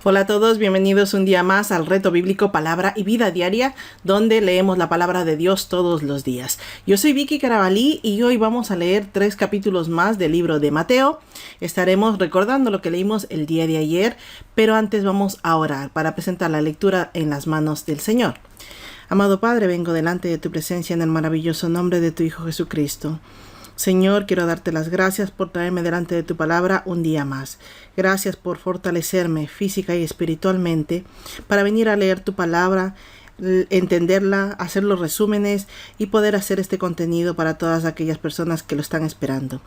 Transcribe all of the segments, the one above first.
Hola a todos, bienvenidos un día más al Reto Bíblico Palabra y Vida Diaria, donde leemos la palabra de Dios todos los días. Yo soy Vicky Carabalí y hoy vamos a leer 3 capítulos más del libro de Mateo. Estaremos recordando lo que leímos el día de ayer, pero antes vamos a orar para presentar la lectura en las manos del Señor. Amado Padre, vengo delante de tu presencia en el maravilloso nombre de tu Hijo Jesucristo. Señor, quiero darte las gracias por traerme delante de tu palabra un día más. Gracias por fortalecerme física y espiritualmente para venir a leer tu palabra, entenderla, hacer los resúmenes y poder hacer este contenido para todas aquellas personas que lo están esperando.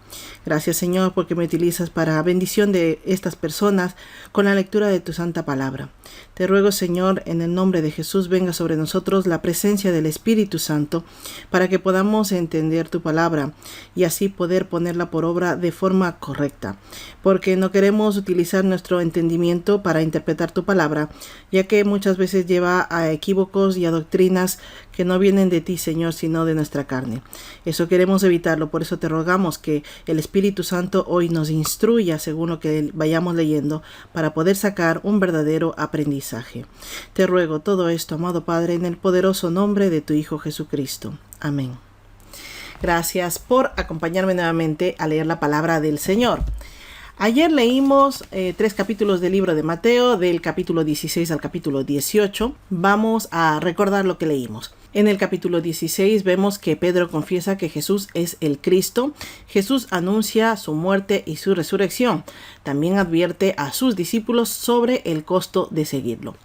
Gracias, Señor, porque me utilizas para bendición de estas personas con la lectura de tu santa palabra. Te ruego, Señor, en el nombre de Jesús, venga sobre nosotros la presencia del Espíritu Santo para que podamos entender tu palabra y así poder ponerla por obra de forma correcta, porque no queremos utilizar nuestro entendimiento para interpretar tu palabra, ya que muchas veces lleva a equívocos y a doctrinas que no vienen de ti, Señor, sino de nuestra carne. Eso queremos evitarlo, por eso te rogamos que el Espíritu Santo hoy nos instruya según lo que vayamos leyendo para poder sacar un verdadero aprendizaje. Te ruego todo esto, amado Padre, en el poderoso nombre de tu Hijo Jesucristo. Amén. Gracias por acompañarme nuevamente a leer la palabra del Señor. Ayer leímos 3 capítulos del libro de Mateo, del capítulo 16 al capítulo 18. Vamos a recordar lo que leímos. En el capítulo 16 vemos que Pedro confiesa que Jesús es el Cristo. Jesús anuncia su muerte y su resurrección. También advierte a sus discípulos sobre el costo de seguirlo.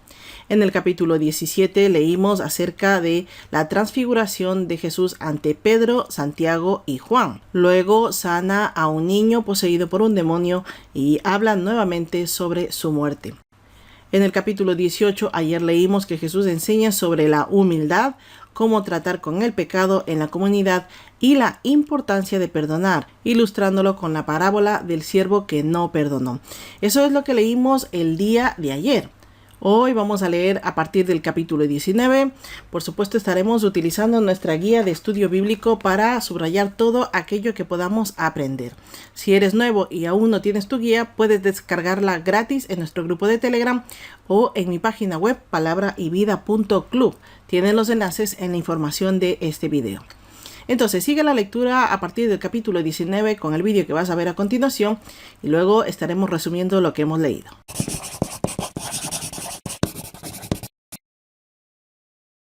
En el capítulo 17 leímos acerca de la transfiguración de Jesús ante Pedro, Santiago y Juan. Luego sana a un niño poseído por un demonio y habla nuevamente sobre su muerte. En el capítulo 18 ayer leímos que Jesús enseña sobre la humildad, cómo tratar con el pecado en la comunidad y la importancia de perdonar, ilustrándolo con la parábola del siervo que no perdonó. Eso es lo que leímos el día de ayer. Hoy vamos a leer a partir del capítulo 19. Por supuesto, estaremos utilizando nuestra guía de estudio bíblico para subrayar todo aquello que podamos aprender. Si eres nuevo y aún no tienes tu guía, puedes descargarla gratis en nuestro grupo de Telegram o en mi página web palabraivida.club. Tienen los enlaces en la información de este video. Entonces, sigue la lectura a partir del capítulo 19 con el vídeo que vas a ver a continuación y luego estaremos resumiendo lo que hemos leído.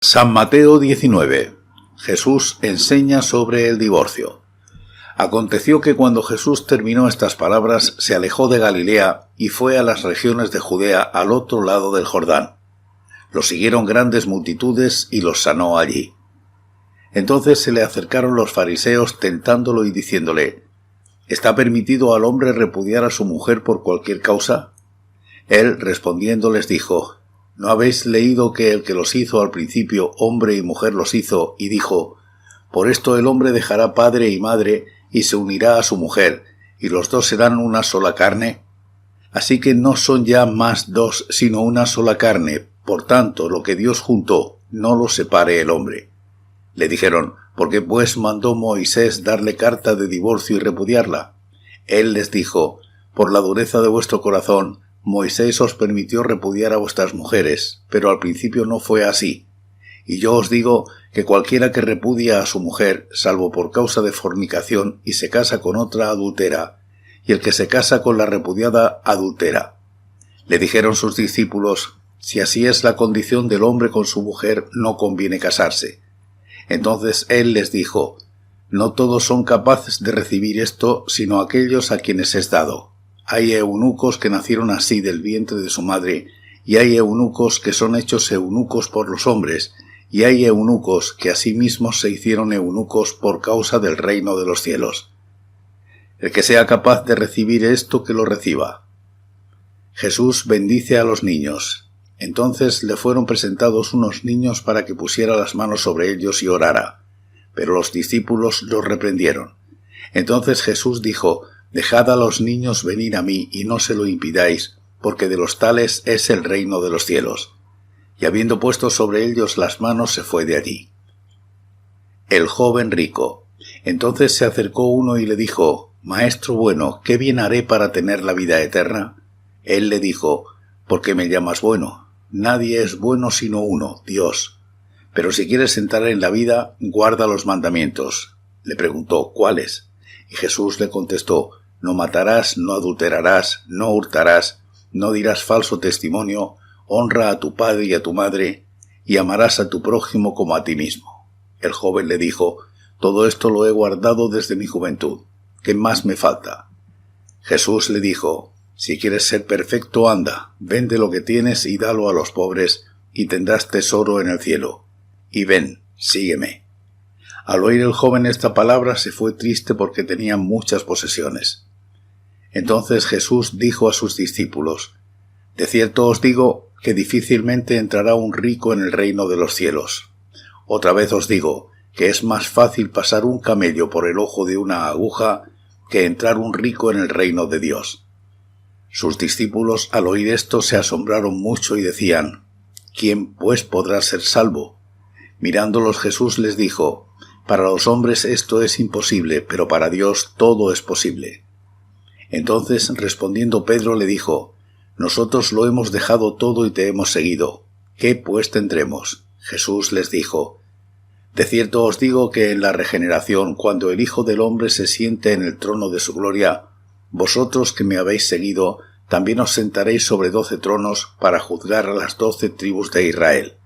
San Mateo 19. Jesús enseña sobre el divorcio. Aconteció que cuando Jesús terminó estas palabras, se alejó de Galilea y fue a las regiones de Judea al otro lado del Jordán. Lo siguieron grandes multitudes y los sanó allí. Entonces se le acercaron los fariseos tentándolo y diciéndole: ¿Está permitido al hombre repudiar a su mujer por cualquier causa? Él respondiendo les dijo: ¿No habéis leído que el que los hizo al principio, hombre y mujer los hizo, y dijo: por esto el hombre dejará padre y madre, y se unirá a su mujer, y los dos serán una sola carne? Así que no son ya más dos, sino una sola carne. Por tanto, lo que Dios juntó, no lo separe el hombre. Le dijeron: ¿por qué pues mandó Moisés darle carta de divorcio y repudiarla? Él les dijo: por la dureza de vuestro corazón, Moisés os permitió repudiar a vuestras mujeres, pero al principio no fue así. Y yo os digo que cualquiera que repudia a su mujer, salvo por causa de fornicación, y se casa con otra, adultera, y el que se casa con la repudiada, adultera. Le dijeron sus discípulos: si así es la condición del hombre con su mujer, no conviene casarse. Entonces él les dijo: no todos son capaces de recibir esto, sino aquellos a quienes es dado. Hay eunucos que nacieron así del vientre de su madre, y hay eunucos que son hechos eunucos por los hombres, y hay eunucos que asimismo se hicieron eunucos por causa del reino de los cielos. El que sea capaz de recibir esto, que lo reciba. Jesús bendice a los niños. Entonces le fueron presentados unos niños para que pusiera las manos sobre ellos y orara. Pero los discípulos los reprendieron. Entonces Jesús dijo: dejad a los niños venir a mí y no se lo impidáis, porque de los tales es el reino de los cielos. Y habiendo puesto sobre ellos las manos, se fue de allí. El joven rico. Entonces se acercó uno y le dijo: Maestro bueno, ¿qué bien haré para tener la vida eterna? Él le dijo: ¿por qué me llamas bueno? Nadie es bueno sino uno, Dios. Pero si quieres entrar en la vida, guarda los mandamientos. Le preguntó, ¿cuáles? Y Jesús le contestó, no matarás, no adulterarás, no hurtarás, no dirás falso testimonio, honra a tu padre y a tu madre, y amarás a tu prójimo como a ti mismo. El joven le dijo, todo esto lo he guardado desde mi juventud. ¿Qué más me falta? Jesús le dijo, si quieres ser perfecto, anda, vende lo que tienes y dalo a los pobres, y tendrás tesoro en el cielo. Y ven, sígueme. Al oír el joven esta palabra se fue triste porque tenía muchas posesiones. Entonces Jesús dijo a sus discípulos, de cierto os digo que difícilmente entrará un rico en el reino de los cielos. Otra vez os digo que es más fácil pasar un camello por el ojo de una aguja que entrar un rico en el reino de Dios. Sus discípulos al oír esto se asombraron mucho y decían, ¿quién pues podrá ser salvo? Mirándolos Jesús les dijo, para los hombres esto es imposible, pero para Dios todo es posible. Entonces, respondiendo Pedro, le dijo, nosotros lo hemos dejado todo y te hemos seguido. ¿Qué pues tendremos? Jesús les dijo, de cierto os digo que en la regeneración, cuando el Hijo del Hombre se siente en el trono de su gloria, vosotros que me habéis seguido, también os sentaréis sobre 12 tronos para juzgar a las 12 tribus de Israel.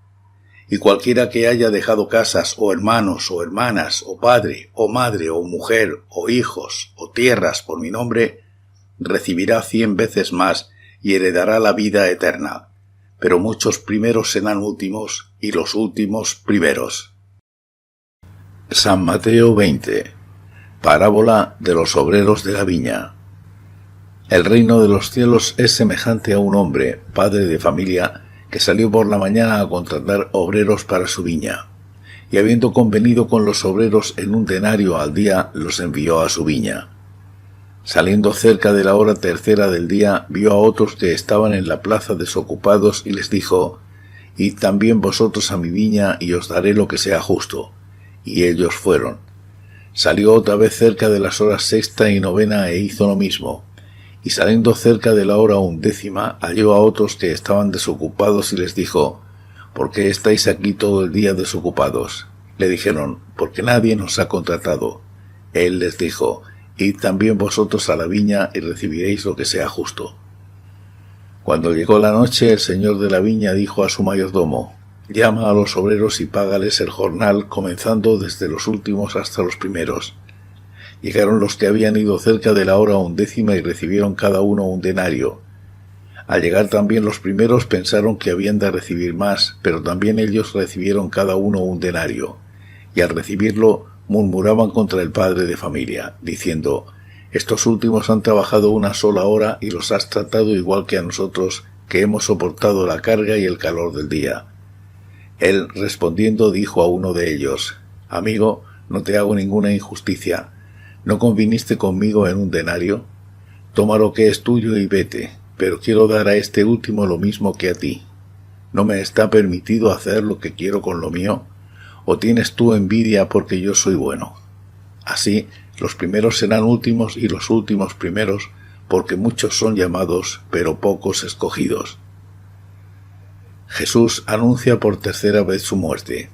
Y cualquiera que haya dejado casas, o hermanos, o hermanas, o padre, o madre, o mujer, o hijos, o tierras por mi nombre, recibirá 100 veces más y heredará la vida eterna. Pero muchos primeros serán últimos, y los últimos primeros. San Mateo 20. Parábola de los obreros de la viña. El reino de los cielos es semejante a un hombre, padre de familia, que salió por la mañana a contratar obreros para su viña, y habiendo convenido con los obreros en un denario al día, los envió a su viña. Saliendo cerca de la hora tercera del día, vio a otros que estaban en la plaza desocupados y les dijo, id también vosotros a mi viña y os daré lo que sea justo. Y ellos fueron. Salió otra vez cerca de las horas sexta y novena e hizo lo mismo. Y saliendo cerca de la hora 11, halló a otros que estaban desocupados y les dijo, ¿por qué estáis aquí todo el día desocupados? Le dijeron, porque nadie nos ha contratado. Él les dijo, id también vosotros a la viña y recibiréis lo que sea justo. Cuando llegó la noche, el señor de la viña dijo a su mayordomo, llama a los obreros y págales el jornal, comenzando desde los últimos hasta los primeros. Llegaron los que habían ido cerca de la hora 11 y recibieron cada uno un denario. Al llegar también los primeros pensaron que habían de recibir más, pero también ellos recibieron cada uno un denario. Y al recibirlo murmuraban contra el padre de familia, diciendo, estos últimos han trabajado una sola hora y los has tratado igual que a nosotros, que hemos soportado la carga y el calor del día. Él, respondiendo, dijo a uno de ellos, amigo, no te hago ninguna injusticia. ¿No conviniste conmigo en un denario? Toma lo que es tuyo y vete, pero quiero dar a este último lo mismo que a ti. ¿No me está permitido hacer lo que quiero con lo mío? ¿O tienes tú envidia porque yo soy bueno? Así, los primeros serán últimos y los últimos primeros, porque muchos son llamados, pero pocos escogidos. Jesús anuncia por tercera vez su muerte.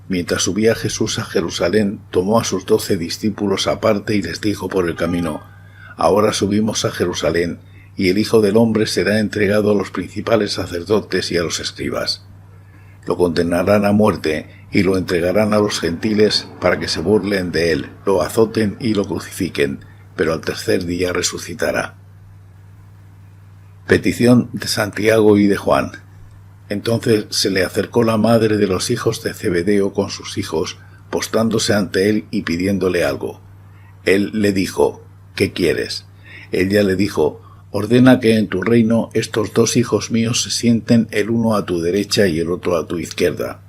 Mientras subía Jesús a Jerusalén, tomó a sus 12 discípulos aparte y les dijo por el camino, ahora subimos a Jerusalén, y el Hijo del Hombre será entregado a los principales sacerdotes y a los escribas. Lo condenarán a muerte y lo entregarán a los gentiles para que se burlen de él, lo azoten y lo crucifiquen, pero al tercer día resucitará. Petición de Santiago y de Juan. Entonces se le acercó la madre de los hijos de Zebedeo con sus hijos, postrándose ante él y pidiéndole algo. Él le dijo, ¿qué quieres? Ella le dijo, ordena que en tu reino estos 2 hijos míos se sienten el uno a tu derecha y el otro a tu izquierda.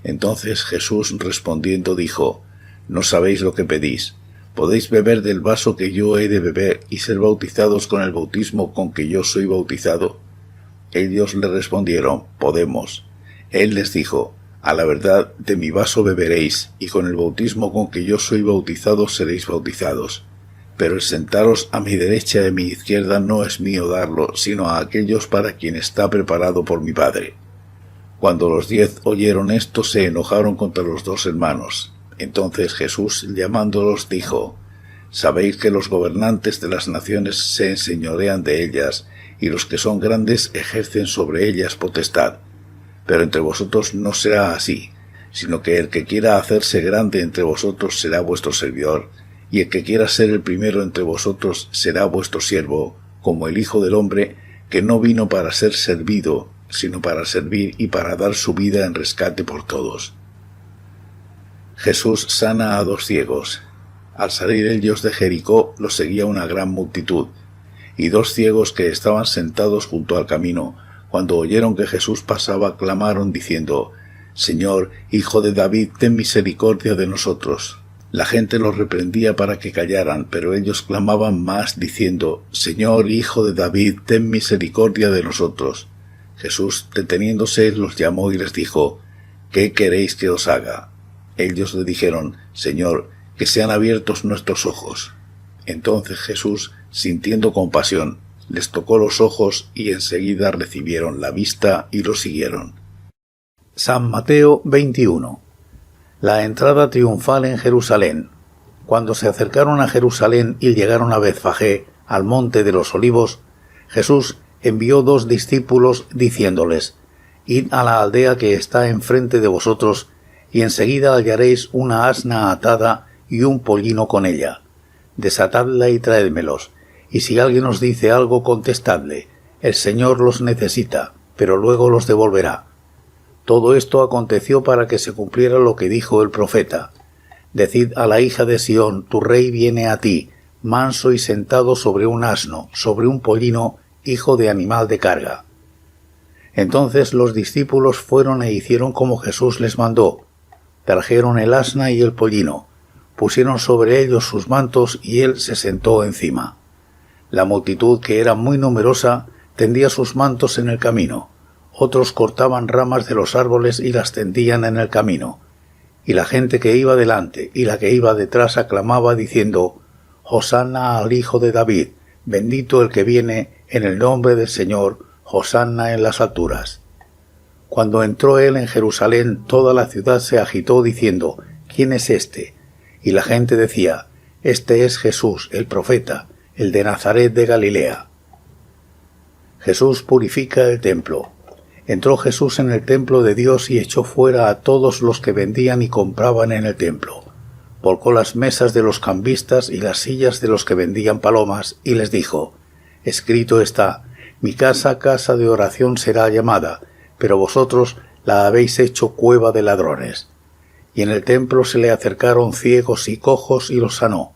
Entonces Jesús respondiendo dijo, no sabéis lo que pedís. ¿Podéis beber del vaso que yo he de beber y ser bautizados con el bautismo con que yo soy bautizado? Ellos le respondieron, podemos. Él les dijo, a la verdad de mi vaso beberéis, y con el bautismo con que yo soy bautizado seréis bautizados. pero el sentaros a mi derecha y a mi izquierda no es mío darlo, sino a aquellos para quien está preparado por mi Padre». Cuando los 10 oyeron esto, se enojaron contra los 2 hermanos. Entonces Jesús, llamándolos, dijo: «Sabéis que los gobernantes de las naciones se enseñorean de ellas, y los que son grandes ejercen sobre ellas potestad. Pero entre vosotros no será así, sino que el que quiera hacerse grande entre vosotros será vuestro servidor, y el que quiera ser el primero entre vosotros será vuestro siervo, como el Hijo del Hombre, que no vino para ser servido, sino para servir y para dar su vida en rescate por todos». Jesús sana a 2 ciegos. Al salir ellos de Jericó, los seguía una gran multitud, y 2 ciegos que estaban sentados junto al camino, cuando oyeron que Jesús pasaba, clamaron diciendo: «Señor, Hijo de David, ten misericordia de nosotros». La gente los reprendía para que callaran, pero ellos clamaban más, diciendo: «Señor, Hijo de David, ten misericordia de nosotros». Jesús, deteniéndose, los llamó y les dijo: «¿Qué queréis que os haga?». Ellos le dijeron: «Señor, que sean abiertos nuestros ojos». Entonces Jesús, sintiendo compasión, les tocó los ojos y enseguida recibieron la vista y lo siguieron. San Mateo 21. La entrada triunfal en Jerusalén. Cuando se acercaron a Jerusalén y llegaron a Betfagé, al monte de los Olivos, Jesús envió 2 discípulos diciéndoles: «Id a la aldea que está enfrente de vosotros, y enseguida hallaréis una asna atada y un pollino con ella. Desatadla y traédmelos, y si alguien os dice algo, contestadle: el Señor los necesita, pero luego los devolverá». Todo esto aconteció para que se cumpliera lo que dijo el profeta: «Decid a la hija de Sión, tu rey viene a ti, manso y sentado sobre un asno, sobre un pollino, hijo de animal de carga». Entonces los discípulos fueron e hicieron como Jesús les mandó. Trajeron el asna y el pollino, pusieron sobre ellos sus mantos y él se sentó encima. La multitud, que era muy numerosa, tendía sus mantos en el camino. Otros cortaban ramas de los árboles y las tendían en el camino. Y la gente que iba delante y la que iba detrás aclamaba diciendo: «Hosanna al Hijo de David, bendito el que viene en el nombre del Señor, Hosanna en las alturas». Cuando entró él en Jerusalén, toda la ciudad se agitó diciendo: «¿Quién es este?». Y la gente decía: «Este es Jesús, el profeta, el de Nazaret de Galilea». Jesús purifica el templo. Entró Jesús en el templo de Dios y echó fuera a todos los que vendían y compraban en el templo. Volcó las mesas de los cambistas y las sillas de los que vendían palomas, y les dijo: «Escrito está: mi casa, casa de oración será llamada, pero vosotros la habéis hecho cueva de ladrones». Y en el templo se le acercaron ciegos y cojos y los sanó.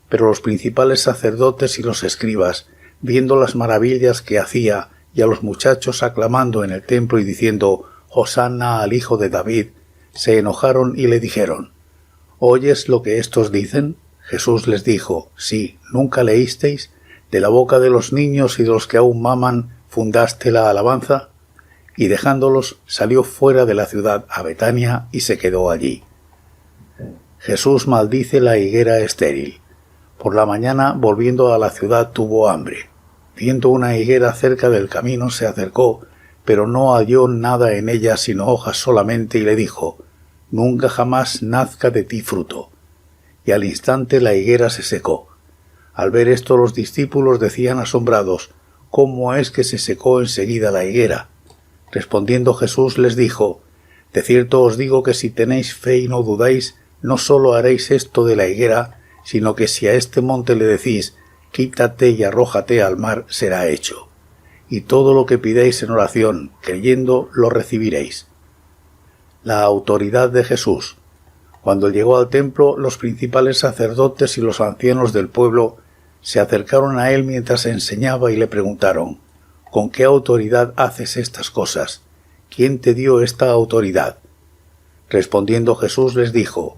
Pero los principales sacerdotes y los escribas, viendo las maravillas que hacía, y a los muchachos aclamando en el templo y diciendo: «Hosanna al Hijo de David», se enojaron y le dijeron: «¿Oyes lo que éstos dicen?». Jesús les dijo: «Sí, ¿nunca leísteis? De la boca de los niños y de los que aún maman fundaste la alabanza». Y dejándolos, salió fuera de la ciudad a Betania y se quedó allí. Jesús maldice la higuera estéril. Por la mañana, volviendo a la ciudad, tuvo hambre. Viendo una higuera cerca del camino, se acercó, pero no halló nada en ella sino hojas solamente, y le dijo: «Nunca jamás nazca de ti fruto». Y al instante la higuera se secó. Al ver esto, los discípulos decían asombrados: «¿Cómo es que se secó enseguida la higuera?». Respondiendo Jesús les dijo: «De cierto os digo que si tenéis fe y no dudáis, no sólo haréis esto de la higuera, sino que si a este monte le decís: quítate y arrójate al mar, será hecho. Y todo lo que pidáis en oración, creyendo, lo recibiréis». La autoridad de Jesús. Cuando llegó al templo, los principales sacerdotes y los ancianos del pueblo se acercaron a él mientras enseñaba y le preguntaron: «¿Con qué autoridad haces estas cosas? ¿Quién te dio esta autoridad?». Respondiendo Jesús les dijo: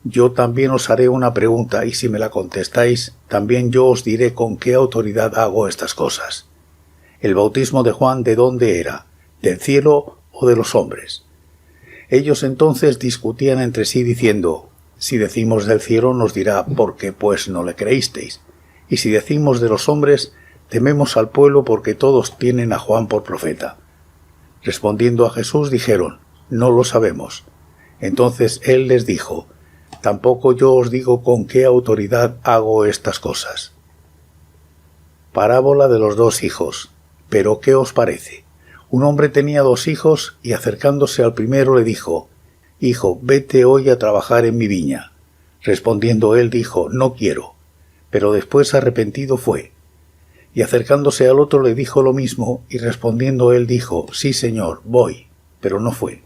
«Yo también os haré una pregunta, y si me la contestáis, también yo os diré con qué autoridad hago estas cosas. ¿El bautismo de Juan de dónde era? ¿Del cielo o de los hombres?». Ellos entonces discutían entre sí diciendo: «Si decimos del cielo, nos dirá: ¿por qué pues no le creísteis? Y si decimos de los hombres, tememos al pueblo porque todos tienen a Juan por profeta. Respondiendo a Jesús dijeron, no lo sabemos. Entonces él les dijo, tampoco yo os digo con qué autoridad hago estas cosas. Parábola de los 2 hijos. ¿Pero qué os parece? Un hombre tenía 2 hijos y acercándose al primero le dijo, Hijo, vete hoy a trabajar en mi viña. Respondiendo él dijo, no quiero. Pero después arrepentido fue. Y acercándose al otro le dijo lo mismo, y respondiendo él dijo, sí señor, voy. Pero no fue.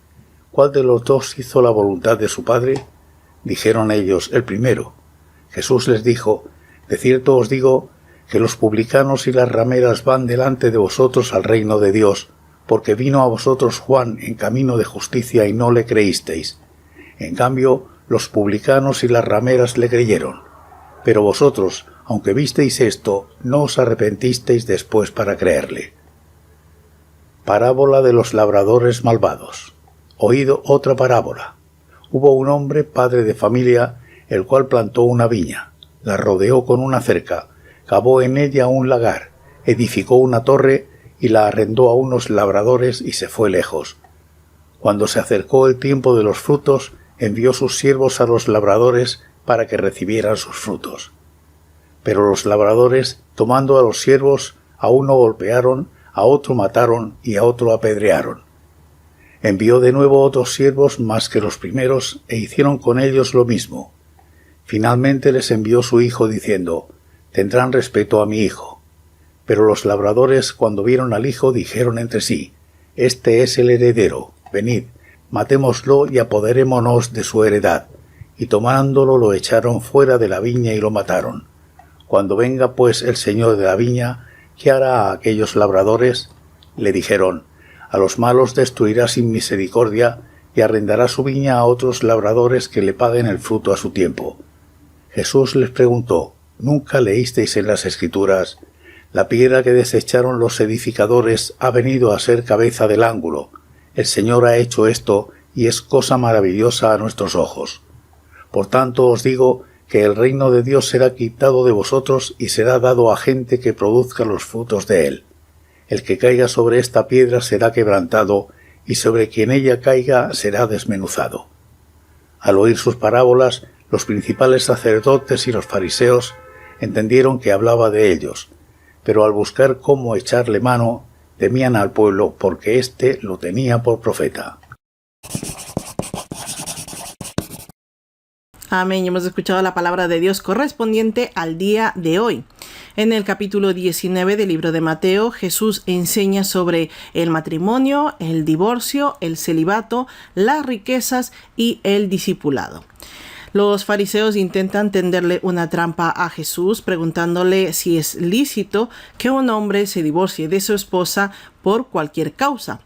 ¿Cuál de los 2 hizo la voluntad de su padre? Dijeron ellos, el primero. Jesús les dijo, de cierto os digo, que los publicanos y las rameras van delante de vosotros al reino de Dios, porque vino a vosotros Juan en camino de justicia y no le creísteis. En cambio, los publicanos y las rameras le creyeron. Pero vosotros, aunque visteis esto, no os arrepentisteis después para creerle. Parábola de los labradores malvados. Oíd otra parábola. Hubo un hombre, padre de familia, el cual plantó una viña, la rodeó con una cerca, cavó en ella un lagar, edificó una torre y la arrendó a unos labradores y se fue lejos. Cuando se acercó el tiempo de los frutos, envió sus siervos a los labradores para que recibieran sus frutos. Pero los labradores, tomando a los siervos, a uno golpearon, a otro mataron y a otro apedrearon. Envió de nuevo otros siervos más que los primeros e hicieron con ellos lo mismo. Finalmente les envió su hijo diciendo, tendrán respeto a mi hijo. Pero los labradores, cuando vieron al hijo, dijeron entre sí, este es el heredero, venid, matémoslo y apoderémonos de su heredad. Y tomándolo lo echaron fuera de la viña y lo mataron. Cuando venga pues el señor de la viña, ¿qué hará a aquellos labradores? Le dijeron, a los malos destruirá sin misericordia y arrendará su viña a otros labradores que le paguen el fruto a su tiempo. Jesús les preguntó, ¿nunca leísteis en las Escrituras? La piedra que desecharon los edificadores ha venido a ser cabeza del ángulo. El Señor ha hecho esto y es cosa maravillosa a nuestros ojos. Por tanto os digo que el reino de Dios será quitado de vosotros y será dado a gente que produzca los frutos de él. El que caiga sobre esta piedra será quebrantado, y sobre quien ella caiga será desmenuzado. Al oír sus parábolas, los principales sacerdotes y los fariseos entendieron que hablaba de ellos, pero al buscar cómo echarle mano, temían al pueblo porque éste lo tenía por profeta. Amén. Hemos escuchado la palabra de Dios correspondiente al día de hoy. En el capítulo 19 del libro de Mateo, Jesús enseña sobre el matrimonio, el divorcio, el celibato, las riquezas y el discipulado. Los fariseos intentan tenderle una trampa a Jesús, preguntándole si es lícito que un hombre se divorcie de su esposa por cualquier causa.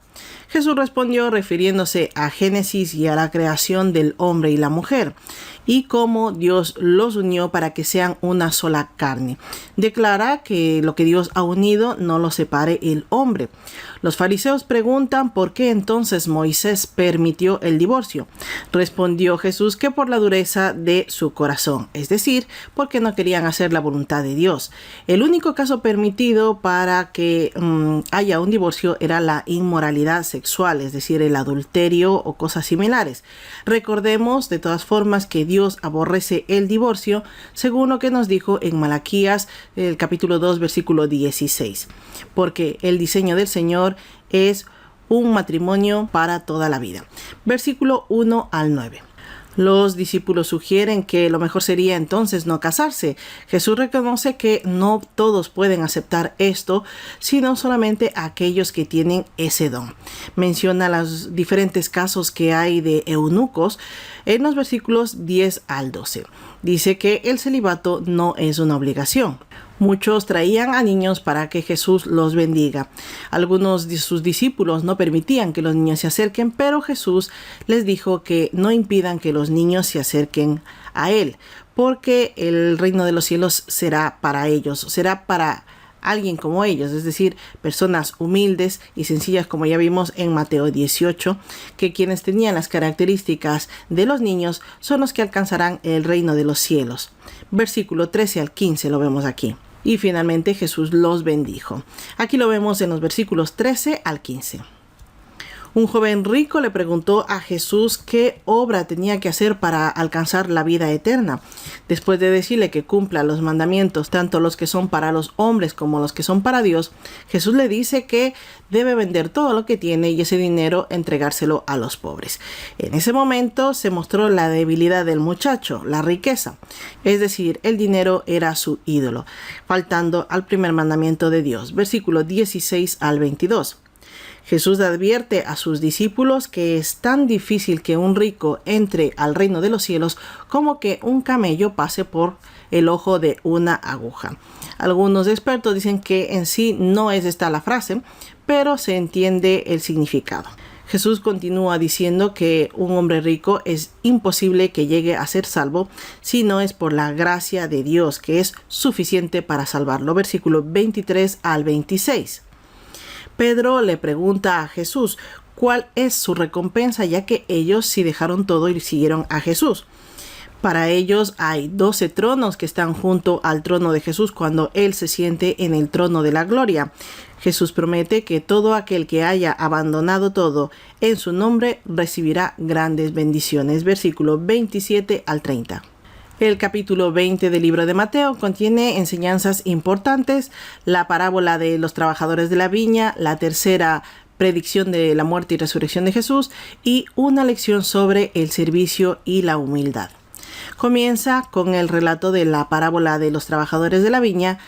Jesús respondió refiriéndose a Génesis y a la creación del hombre y la mujer, y cómo Dios los unió para que sean una sola carne. Declara que lo que Dios ha unido no lo separe el hombre. Los fariseos preguntan por qué entonces Moisés permitió el divorcio. Respondió Jesús que por la dureza de su corazón, es decir, porque no querían hacer la voluntad de Dios. El único caso permitido para que haya un divorcio era la inmoralidad sexual, es decir, el adulterio o cosas similares. Recordemos de todas formas que Dios aborrece el divorcio, según lo que nos dijo en Malaquías, el capítulo 2, versículo 16, porque el diseño del Señor es un matrimonio para toda la vida. Versículo 1 al 9. Los discípulos sugieren que lo mejor sería entonces no casarse. Jesús reconoce que no todos pueden aceptar esto, sino solamente aquellos que tienen ese don. Menciona los diferentes casos que hay de eunucos en los versículos 10 al 12. Dice que el celibato no es una obligación. Muchos traían a niños para que Jesús los bendiga. Algunos de sus discípulos no permitían que los niños se acerquen, pero Jesús les dijo que no impidan que los niños se acerquen a Él, porque el reino de los cielos será para ellos, será para alguien como ellos, es decir, personas humildes y sencillas, como ya vimos en Mateo 18, que quienes tenían las características de los niños son los que alcanzarán el reino de los cielos. Versículo 13 al 15 lo vemos aquí. Y finalmente Jesús los bendijo. Aquí lo vemos en los versículos 13 al 15. Un joven rico le preguntó a Jesús qué obra tenía que hacer para alcanzar la vida eterna. Después de decirle que cumpla los mandamientos, tanto los que son para los hombres como los que son para Dios, Jesús le dice que debe vender todo lo que tiene y ese dinero entregárselo a los pobres. En ese momento se mostró la debilidad del muchacho, la riqueza. Es decir, el dinero era su ídolo, faltando al primer mandamiento de Dios. Versículo 16 al 22. Jesús advierte a sus discípulos que es tan difícil que un rico entre al reino de los cielos como que un camello pase por el ojo de una aguja. Algunos expertos dicen que en sí no es esta la frase, pero se entiende el significado. Jesús continúa diciendo que un hombre rico es imposible que llegue a ser salvo si no es por la gracia de Dios, que es suficiente para salvarlo. Versículo 23 al 26. Pedro le pregunta a Jesús cuál es su recompensa, ya que ellos sí dejaron todo y siguieron a Jesús. Para ellos hay 12 tronos que están junto al trono de Jesús cuando Él se siente en el trono de la gloria. Jesús promete que todo aquel que haya abandonado todo en su nombre recibirá grandes bendiciones. Versículo 27 al 30. El capítulo 20 del libro de Mateo contiene enseñanzas importantes, la parábola de los trabajadores de la viña, la tercera predicción de la muerte y resurrección de Jesús y una lección sobre el servicio y la humildad. Comienza con el relato de la parábola de los trabajadores de la viña,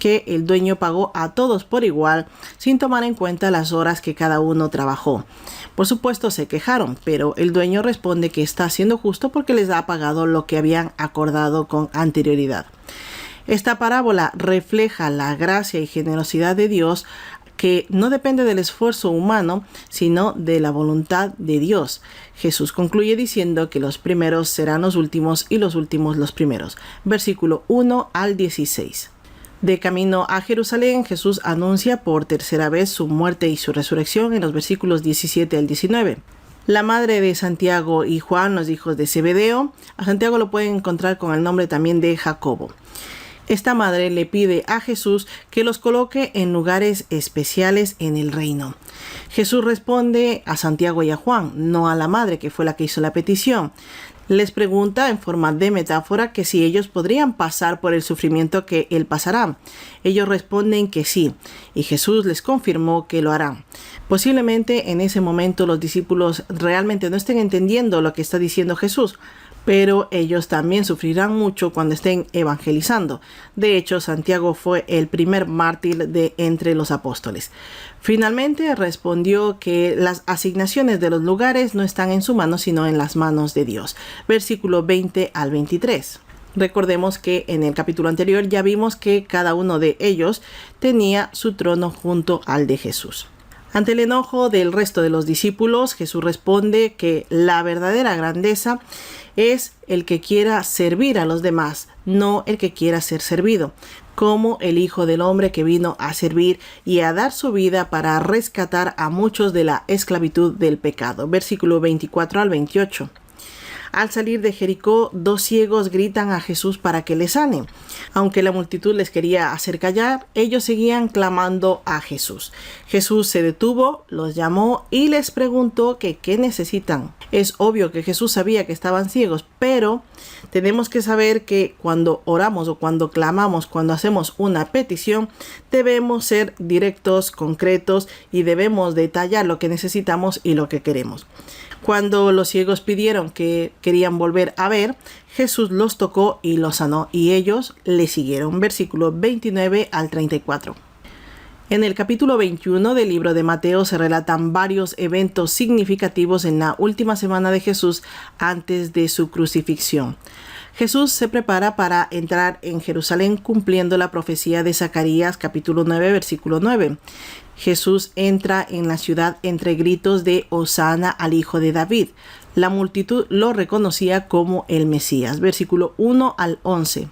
que el dueño pagó a todos por igual, sin tomar en cuenta las horas que cada uno trabajó. Por supuesto se quejaron, pero el dueño responde que está siendo justo porque les ha pagado lo que habían acordado con anterioridad. Esta parábola refleja la gracia y generosidad de Dios, que no depende del esfuerzo humano, sino de la voluntad de Dios. Jesús concluye diciendo que los primeros serán los últimos y los últimos los primeros. Versículo 1 al 16. De camino a Jerusalén, Jesús anuncia por tercera vez su muerte y su resurrección en los versículos 17 al 19. La madre de Santiago y Juan, los hijos de Zebedeo, a Santiago lo pueden encontrar con el nombre también de Jacobo. Esta madre le pide a Jesús que los coloque en lugares especiales en el reino. Jesús responde a Santiago y a Juan, no a la madre, que fue la que hizo la petición. Les pregunta en forma de metáfora que si ellos podrían pasar por el sufrimiento que él pasará. Ellos responden que sí, y Jesús les confirmó que lo harán. Posiblemente en ese momento los discípulos realmente no estén entendiendo lo que está diciendo Jesús, pero ellos también sufrirán mucho cuando estén evangelizando. De hecho, Santiago fue el primer mártir de entre los apóstoles. Finalmente respondió que las asignaciones de los lugares no están en su mano, sino en las manos de Dios. Versículo 20 al 23. Recordemos que en el capítulo anterior ya vimos que cada uno de ellos tenía su trono junto al de Jesús. Ante el enojo del resto de los discípulos, Jesús responde que la verdadera grandeza es el que quiera servir a los demás, no el que quiera ser servido, como el Hijo del Hombre que vino a servir y a dar su vida para rescatar a muchos de la esclavitud del pecado. Versículo 24 al 28. Al salir de Jericó, 2 ciegos gritan a Jesús para que les sane. Aunque la multitud les quería hacer callar, ellos seguían clamando a Jesús. Jesús se detuvo, los llamó y les preguntó que qué necesitan. Es obvio que Jesús sabía que estaban ciegos, pero tenemos que saber que cuando oramos o cuando clamamos, cuando hacemos una petición, debemos ser directos, concretos y debemos detallar lo que necesitamos y lo que queremos. Cuando los ciegos pidieron que querían volver a ver, Jesús los tocó y los sanó, y ellos le siguieron. Versículo 29 al 34. En el capítulo 21 del libro de Mateo se relatan varios eventos significativos en la última semana de Jesús antes de su crucifixión. Jesús se prepara para entrar en Jerusalén cumpliendo la profecía de Zacarías capítulo 9 versículo 9. Jesús entra en la ciudad entre gritos de Hosana al Hijo de David. La multitud lo reconocía como el Mesías. Versículo 1 al 11.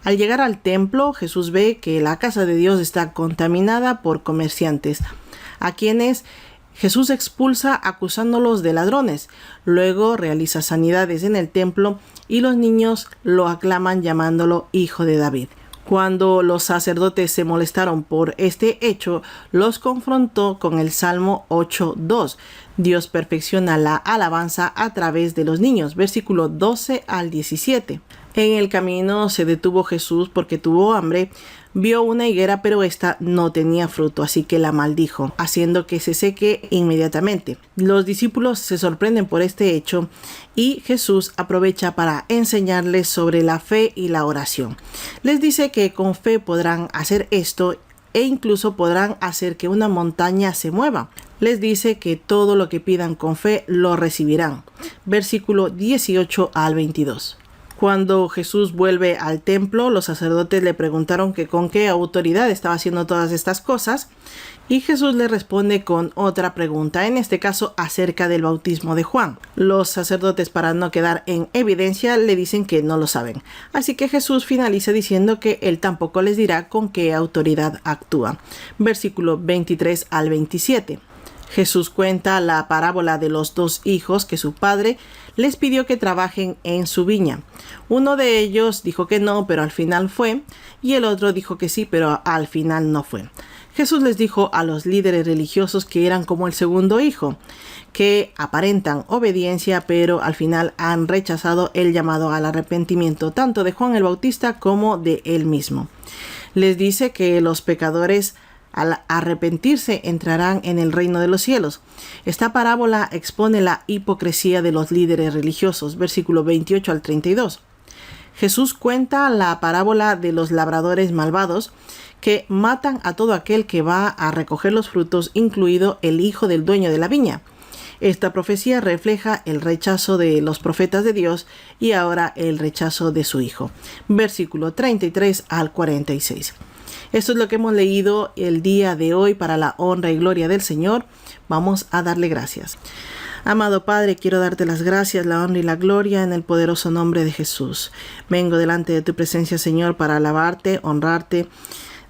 Al llegar al templo, Jesús ve que la casa de Dios está contaminada por comerciantes, a quienes Jesús expulsa acusándolos de ladrones. Luego realiza sanidades en el templo y los niños lo aclaman llamándolo Hijo de David. Cuando los sacerdotes se molestaron por este hecho, los confrontó con el Salmo 8:2. Dios perfecciona la alabanza a través de los niños, versículo 12 al 17. En el camino se detuvo Jesús porque tuvo hambre. Vio una higuera, pero ésta no tenía fruto, así que la maldijo, haciendo que se seque inmediatamente. Los discípulos se sorprenden por este hecho y Jesús aprovecha para enseñarles sobre la fe y la oración. Les dice que con fe podrán hacer esto e incluso podrán hacer que una montaña se mueva. Les dice que todo lo que pidan con fe lo recibirán. Versículo 18 al 22. Cuando Jesús vuelve al templo, los sacerdotes le preguntaron que con qué autoridad estaba haciendo todas estas cosas, y Jesús le responde con otra pregunta, en este caso acerca del bautismo de Juan. Los sacerdotes, para no quedar en evidencia, le dicen que no lo saben. Así que Jesús finaliza diciendo que él tampoco les dirá con qué autoridad actúa. Versículo 23 al 27. Jesús cuenta la parábola de los dos hijos que su padre les pidió que trabajen en su viña. Uno de ellos dijo que no, pero al final fue, y el otro dijo que sí, pero al final no fue. Jesús les dijo a los líderes religiosos que eran como el segundo hijo, que aparentan obediencia, pero al final han rechazado el llamado al arrepentimiento, tanto de Juan el Bautista como de él mismo. Les dice que los pecadores al arrepentirse entrarán en el reino de los cielos. Esta parábola expone la hipocresía de los líderes religiosos, versículo 28 al 32. Jesús cuenta la parábola de los labradores malvados que matan a todo aquel que va a recoger los frutos, incluido el hijo del dueño de la viña. Esta profecía refleja el rechazo de los profetas de Dios y ahora el rechazo de su hijo. Versículo 33 al 46. Esto es lo que hemos leído el día de hoy para la honra y gloria del Señor. Vamos a darle gracias. Amado Padre, quiero darte las gracias, la honra y la gloria en el poderoso nombre de Jesús. Vengo delante de tu presencia, Señor, para alabarte, honrarte,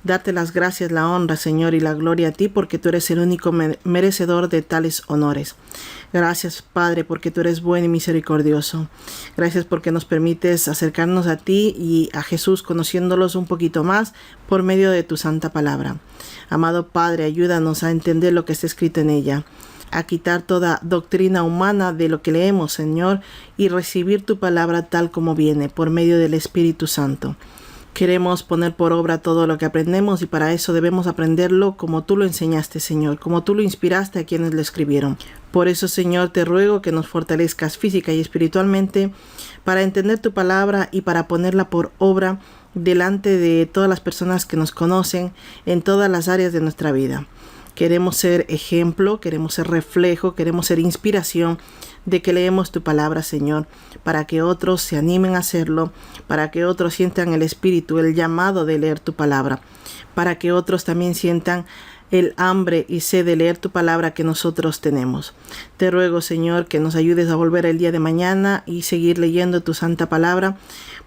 darte las gracias, la honra, Señor, y la gloria a ti, porque tú eres el único merecedor de tales honores. Gracias, Padre, porque tú eres bueno y misericordioso. Gracias porque nos permites acercarnos a ti y a Jesús, conociéndolos un poquito más por medio de tu santa palabra. Amado Padre, ayúdanos a entender lo que está escrito en ella, a quitar toda doctrina humana de lo que leemos, Señor, y recibir tu palabra tal como viene, por medio del Espíritu Santo. Queremos poner por obra todo lo que aprendemos y para eso debemos aprenderlo como tú lo enseñaste, Señor, como tú lo inspiraste a quienes lo escribieron. Por eso, Señor, te ruego que nos fortalezcas física y espiritualmente para entender tu palabra y para ponerla por obra delante de todas las personas que nos conocen en todas las áreas de nuestra vida. Queremos ser ejemplo, queremos ser reflejo, queremos ser inspiración de que leemos tu palabra, Señor, para que otros se animen a hacerlo, para que otros sientan el espíritu, el llamado de leer tu palabra, para que otros también sientan el hambre y sed de leer tu palabra que nosotros tenemos. Te ruego, Señor, que nos ayudes a volver el día de mañana y seguir leyendo tu santa palabra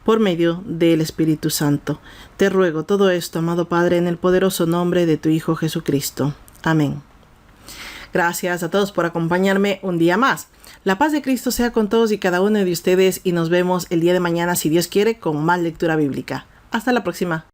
por medio del Espíritu Santo. Te ruego todo esto, amado Padre, en el poderoso nombre de tu Hijo Jesucristo. Amén. Gracias a todos por acompañarme un día más. La paz de Cristo sea con todos y cada uno de ustedes y nos vemos el día de mañana, si Dios quiere, con más lectura bíblica. Hasta la próxima.